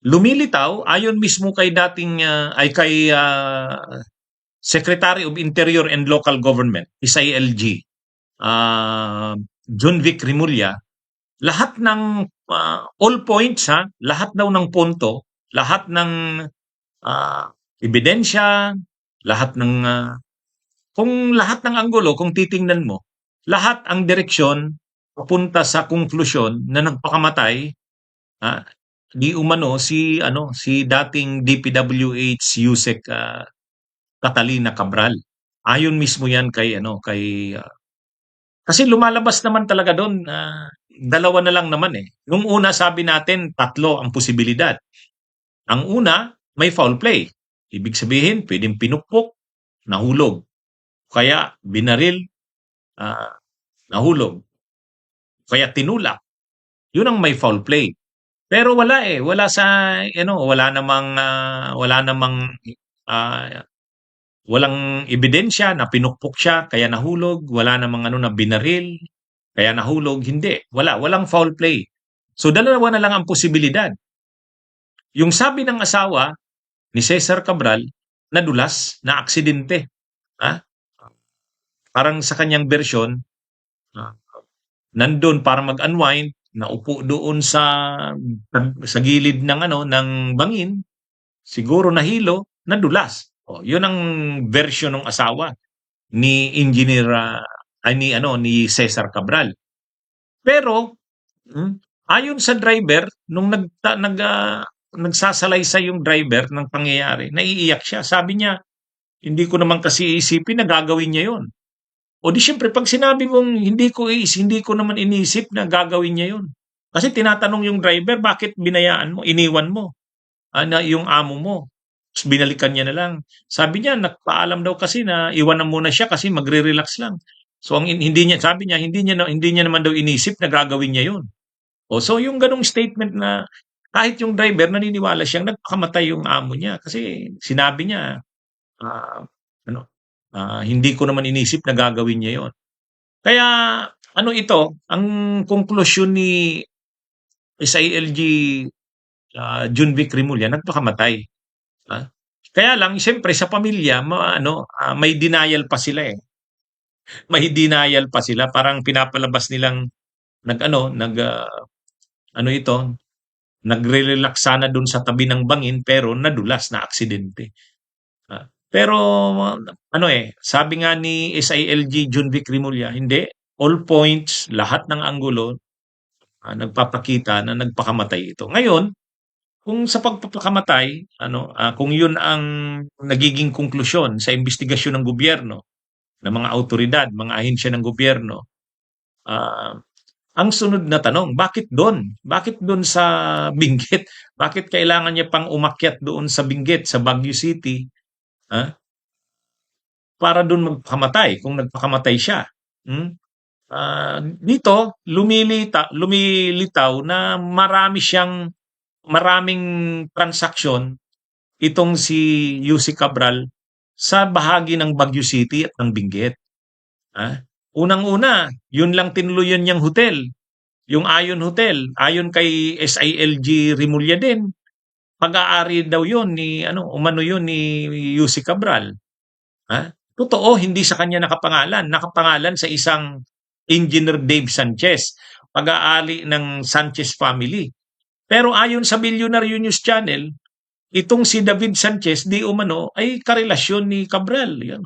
lumilitaw ayon mismo kay dating kay Secretary of Interior and Local Government, SILG, John Vic Rimulya, lahat ng all points lahat daw ng punto, lahat ng ah, ebidensya, lahat ng kung lahat ng anggulo kung titingnan mo, lahat ang direksyon papunta sa konklusyon na nagpakamatay ah, di umano si dating DPWH Yusek Catalina Cabral. Ayon mismo 'yan kay kasi lumalabas naman talaga do'n, dalawa na lang naman, eh. Nung una sabi natin tatlo ang posibilidad. Ang una, may foul play. Ibig sabihin puwedeng pinukpok, nahulog, kaya binaril, ah, nahulog, kaya tinulak. 'Yun ang may foul play. Pero wala, eh, wala sa wala namang, ah, walang ebidensya na pinukpok siya kaya nahulog, wala namang na binaril kaya nahulog, hindi. Walang foul play. So dalawa na lang ang posibilidad. Yung sabi ng asawa ni Cesar Cabral, nadulas, na aksidente. Ah, parang sa kanyang bersyon, ah, nandun para mag-unwind, naupo doon sa gilid ng ng bangin, siguro nahilo, nadulas. Oh, 'yun ang version ng asawa ni Engineer ni Cesar Cabral. Pero ayon sa driver nung nagsasalaysay yung driver ng pangyayari, naiiyak siya. Sabi niya, "Hindi ko naman kasi iisipin na gagawin niya 'yon." O di siyempre 'pag sinabi mong hindi ko naman inisip na gagawin niya 'yon. Kasi tinatanong yung driver, "Bakit binayaan mo, iniwan mo, na yung amo mo?" Ta's binalikan niya na lang. Sabi niya nagpaalam daw kasi na iwanan muna siya kasi magre-relax lang. So ang hindi niya sabi niya hindi niya naman daw inisip na gagawin niya 'yon. O so yung gano'ng statement na kahit yung driver naniniwala siyang nagpakamatay yung amo niya kasi sinabi niya, ah, ano, hindi ko naman inisip na gagawin niya 'yon. Kaya ang konklusyon ni SILG, Junvic Rimulya nagpakamatay, ah. Kaya lang siyempre sa pamilya may denial pa sila, eh. May denial pa sila parang pinapalabas nilang nag-ano, nag, ano ito, nagre-relax sana dun sa tabi ng bangin pero nadulas, na aksidente. Pero sabi nga ni SILG Junvic Rimulya, hindi, all points, lahat ng anggulo nagpapakita na nagpakamatay ito. Ngayon, kung sa pagpapakamatay, kung yun ang nagiging konklusyon sa investigasyon ng gobyerno, ng mga autoridad, mga ahensya ng gobyerno, ah, ang sunod na tanong, bakit doon? Bakit doon sa Benguet? Bakit kailangan niya pang umakyat doon sa Benguet, sa Baguio City, ah, para doon magpakamatay kung nagpakamatay siya? Hmm? Dito lumilitaw na maraming transaksyon itong si Yussi Cabral sa bahagi ng Baguio City at ng Benguet. Unang-una, yun lang tinuluyan niyang hotel, yung Ayon Hotel, ayon kay SILG Rimulya din, pag-aari daw yun ni Yussi Cabral. Totoo, hindi sa kanya nakapangalan sa isang Engineer Dave Sanchez, pag-aari ng Sanchez family. Pero ayon sa Billionaire News Channel, itong si David Sanchez di umano ay karelasyon ni Cabral. Yan.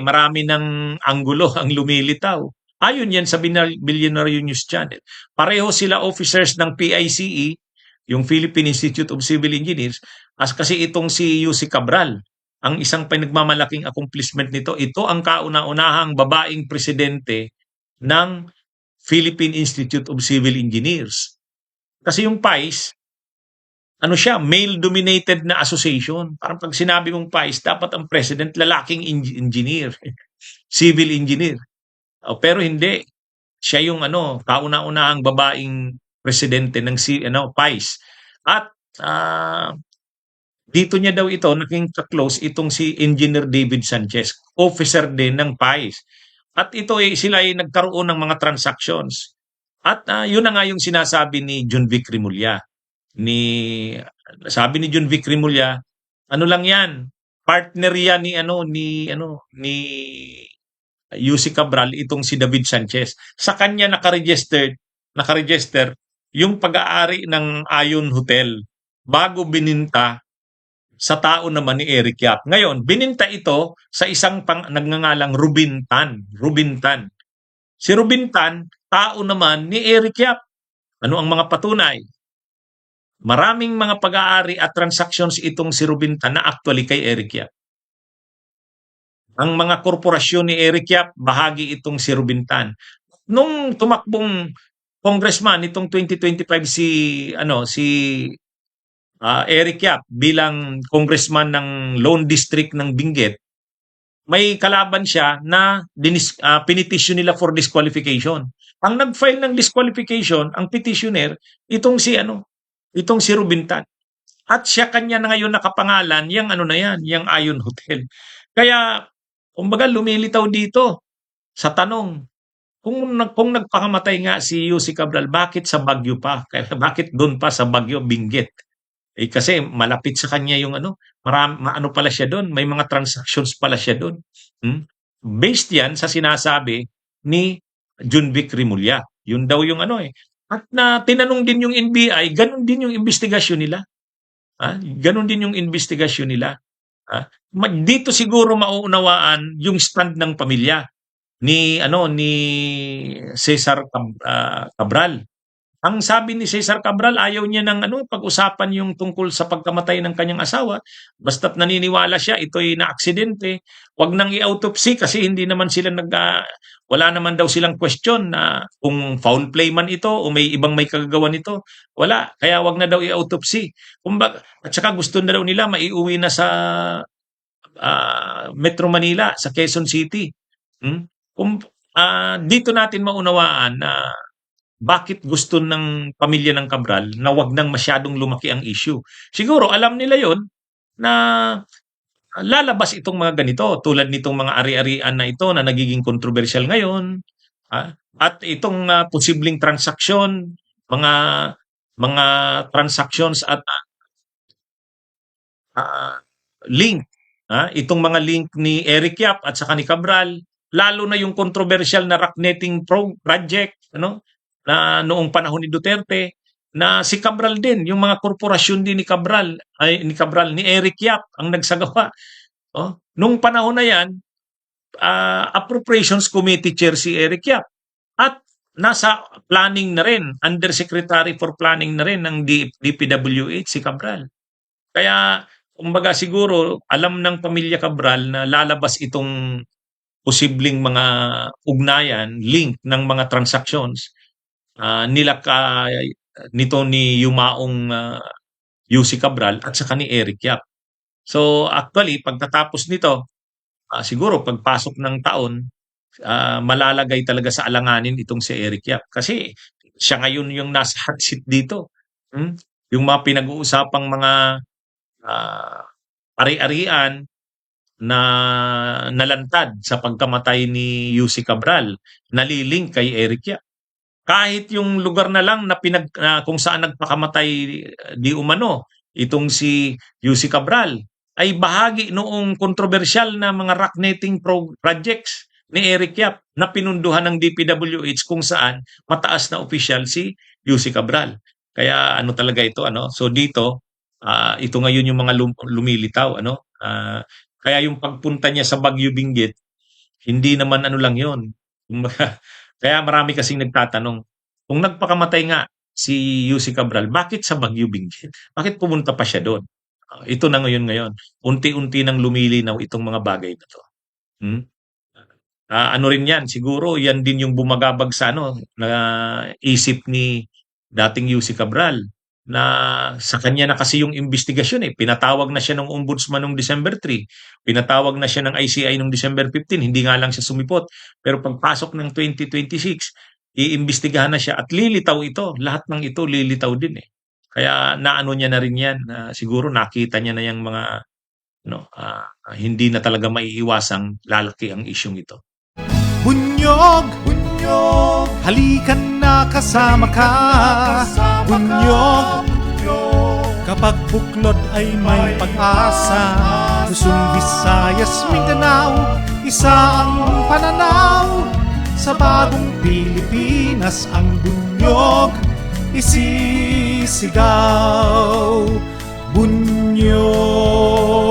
Marami ng anggulo ang lumilitaw. Ayon yan sa Billionaire News Channel. Pareho sila officers ng PICE, yung Philippine Institute of Civil Engineers, kasi itong si Yussi Cabral, ang isang pinagmamalaking accomplishment nito, ito ang kauna-unahang babaeng presidente ng Philippine Institute of Civil Engineers. Kasi yung PICE, male-dominated na association. Parang pag sinabi mong PICE, dapat ang president lalaking engineer, civil engineer. Pero hindi. Siya yung kauna-unahang babaeng presidente ng PICE. At dito niya daw ito naging ka-close itong si Engineer David Sanchez, officer din ng PICE. At ito sila ay nagkaroon ng mga transactions. At yun na nga yung sinasabi ni Junvic Rimulya ni sabi ni John Vic Rimulya, ano lang 'yan, partner 'yan ni UC Cabral itong si David Sanchez. Sa kanya nakaregister yung pag-aari ng Ayon Hotel bago bininta sa tao naman ni Eric Yap. Ngayon, bininta ito sa isang nagngangalang Ruben Tan. Ruben Tan. Si Ruben Tan, tao naman ni Eric Yap. Ano ang mga patunay? Maraming mga pag-aari at transactions itong si Ruben Tan na actually kay Eric Yap. Ang mga korporasyon ni Eric Yap, bahagi itong si Ruben Tan. Nung tumakbong congressman itong 2025 si Eric Yap bilang congressman ng Lone District ng Benguet, may kalaban siya na pinitisyon nila for disqualification. Ang nag-file ng disqualification, ang petitioner, itong si Ruben Tan. At siya kanya na ngayon nakapangalan, yung yung Ayon Hotel. Kaya, kumbaga lumilitaw dito sa tanong, kung nagpakamatay nga si UC Cabral, bakit sa Baguio pa? Kaya bakit doon pa sa Baguio, Benguet? Kasi malapit sa kanya yung ano pala siya doon, may mga transactions pala siya doon. Based yan sa sinasabi ni John Vic Rimulya. Yun daw yung At na tinanong din yung NBI, ganun din yung investigasyon nila. Ganun din yung investigasyon nila. Dito siguro mauunawaan yung stand ng pamilya ni Cesar Cabral. Ang sabi ni Cesar Cabral, ayaw niya ng pag-usapan yung tungkol sa pagkamatay ng kanyang asawa. Basta't naniniwala siya ito'y na-aksidente. Wag nang i-autopsy kasi hindi naman sila wala naman daw silang question na kung foul play man ito o may ibang may kagagawa nito. Wala. Kaya wag na daw i-autopsy. At saka gusto na daw nila maiuwi na sa Metro Manila, sa Quezon City. Dito natin maunawaan na bakit gusto ng pamilya ng Cabral na wag nang masyadong lumaki ang issue. Siguro alam nila yon na lalabas itong mga ganito tulad nitong mga ari-arian na ito na nagiging controversial ngayon. At itong posibleng transaksyon, mga transactions at link. Itong mga link ni Eric Yap at saka ni Cabral, lalo na yung controversial na rocknetting project, na noong panahon ni Duterte, na si Cabral din, yung mga korporasyon din ni Eric Yap ang nagsagawa. Nung panahon na yan, Appropriations Committee Chair si Eric Yap. At nasa planning na rin, Undersecretary for Planning na rin ng DPWH si Cabral. Kaya, kumbaga siguro, alam ng pamilya Cabral na lalabas itong posibleng mga ugnayan, link ng mga transactions nito ni yumaong UC Cabral at saka ni Eric Yap. So actually, pagtatapos nito, siguro pagpasok ng taon, malalagay talaga sa alanganin itong si Eric Yap. Kasi siya ngayon yung nasa hot seat dito. Yung mga pinag-uusapang mga ari-arian na nalantad sa pagkamatay ni UC Cabral, nalilink kay Eric Yap. Kahit yung lugar na lang na kung saan nagpakamatay di umano itong si UC Cabral ay bahagi noong kontrobersyal na mga rocknetting projects ni Eric Yap na pinunduhan ng DPWH kung saan mataas na opisyal si UC Cabral. Kaya talaga ito So dito ito ngayon yung mga lumilitaw kaya yung pagpunta niya sa Baguio Benguet hindi naman lang yon. Kaya marami kasing nagtatanong, kung nagpakamatay nga si UC Cabral, bakit sa Baguio Benguet? Bakit pumunta pa siya doon? Ito na ngayon. Unti-unti nang lumilinaw itong mga bagay na to. Ano rin yan, siguro yan din yung bumagabag sa na isip ni dating UC Cabral na sa kanya na kasi yung investigasyon Pinatawag na siya ng ombudsman noong December 3. Pinatawag na siya ng ICI noong December 15. Hindi nga lang siya sumipot. Pero pagpasok ng 2026, iimbestigahan na siya at lilitaw ito. Lahat ng ito lilitaw din Kaya naano niya na rin yan. Siguro nakita niya na yung mga hindi na talaga maiiwasang lalaki ang isyong ito. Bunyog, halikan na kasama ka. Bunyog, Kapag buklod ay may pag-asa, Luzon, Visayas, Mindanao, isa ang pananaw. Sa bagong Pilipinas ang bunyog isisigaw. Bunyog.